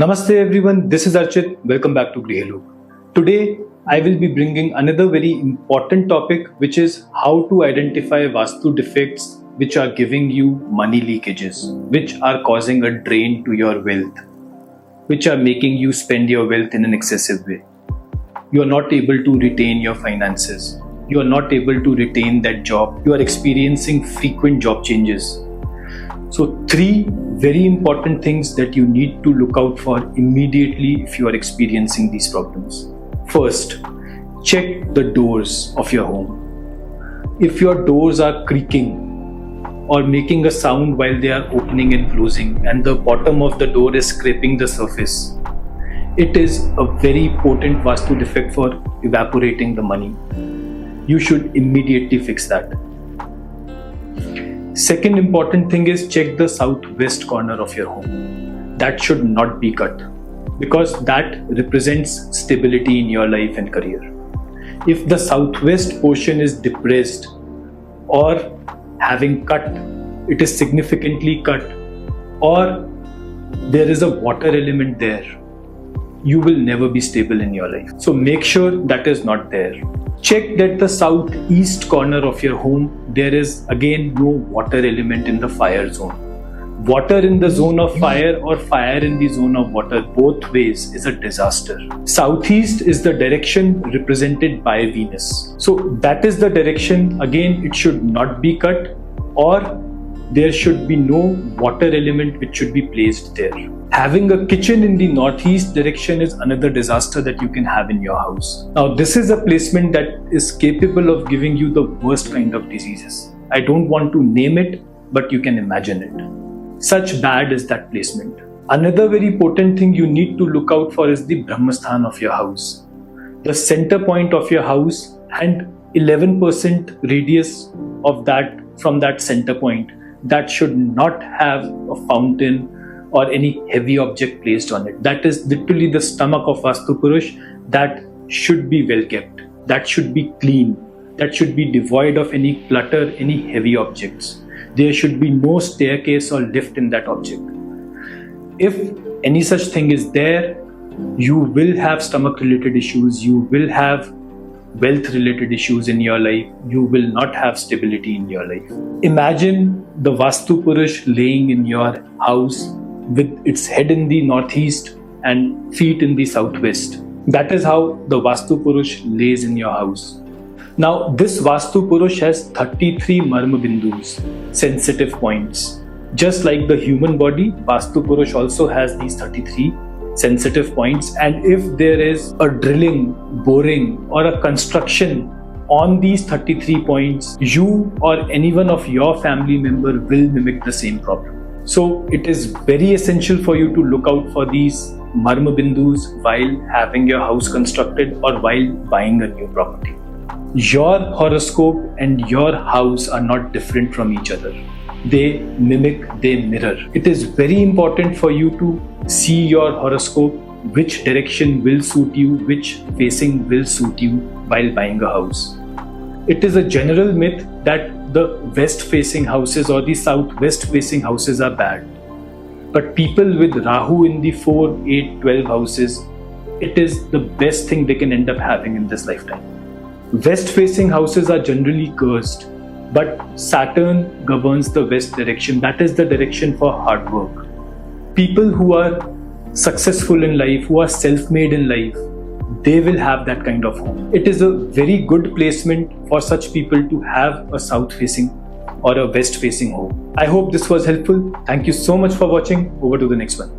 Namaste everyone, this is Archit. Welcome back to Grihalook. Today, I will be bringing another very important topic, which is how to identify Vastu defects which are giving you money leakages, which are causing a drain to your wealth, which are making you spend your wealth in an excessive way. You are not able to retain your finances. You are not able to retain that job. You are experiencing frequent job changes. So 3 very important things that you need to look out for immediately if you are experiencing these problems. First, check the doors of your home. If your doors are creaking or making a sound while they are opening and closing and the bottom of the door is scraping the surface, it is a very potent Vastu defect for evaporating the money. You should immediately fix that. Second important thing is check the southwest corner of your home. That should not be cut because that represents stability in your life and career. If the southwest portion is depressed or having cut, it is significantly cut, or there is a water element there, you will never be stable in your life. So make sure that is not there. Check that the southeast corner of your home, there is again no water element in the fire zone. Water in the zone of fire or fire in the zone of water, both ways is a disaster. Southeast is the direction represented by Venus. So that is the direction, again it should not be cut, or there should be no water element which should be placed there. Having a kitchen in the northeast direction is another disaster that you can have in your house. Now this is a placement that is capable of giving you the worst kind of diseases. I don't want to name it, but you can imagine it. Such bad is that placement. Another very important thing you need to look out for is the Brahmasthan of your house. The center point of your house and 11% radius of that from that center point, that should not have a fountain or any heavy object placed on it. That is literally the stomach of Vastu Purush. That should be well kept. That should be clean. That should be devoid of any clutter, any heavy objects. There should be no staircase or lift in that object. If any such thing is there, you will have stomach related issues, you will have wealth related issues in your life, you will not have stability in your life. Imagine the Vastu Purush laying in your house with its head in the northeast and feet in the southwest. That is how the Vastu Purush lays in your house. Now this Vastu Purush has 33 Marma Bindus, sensitive points. Just like the human body, Vastu Purush also has these 33 sensitive points, and if there is a drilling, boring or a construction on these 33 points, you or anyone of your family member will mimic the same problem. So it is very essential for you to look out for these Marma Bindus while having your house constructed or while buying a new property. Your horoscope and your house are not different from each other. They mimic, they mirror. It is very important for you to see your horoscope, which direction will suit you, which facing will suit you while buying a house. It is a general myth that the west facing houses or the southwest facing houses are bad. But people with Rahu in the 4, 8, 12 houses, it is the best thing they can end up having in this lifetime. West facing houses are generally cursed, but Saturn governs the west direction. That is the direction for hard work. People who are successful in life, who are self-made in life, they will have that kind of home. It is a very good placement for such people to have a south-facing or a west-facing home. I hope this was helpful. Thank you so much for watching. Over to the next one.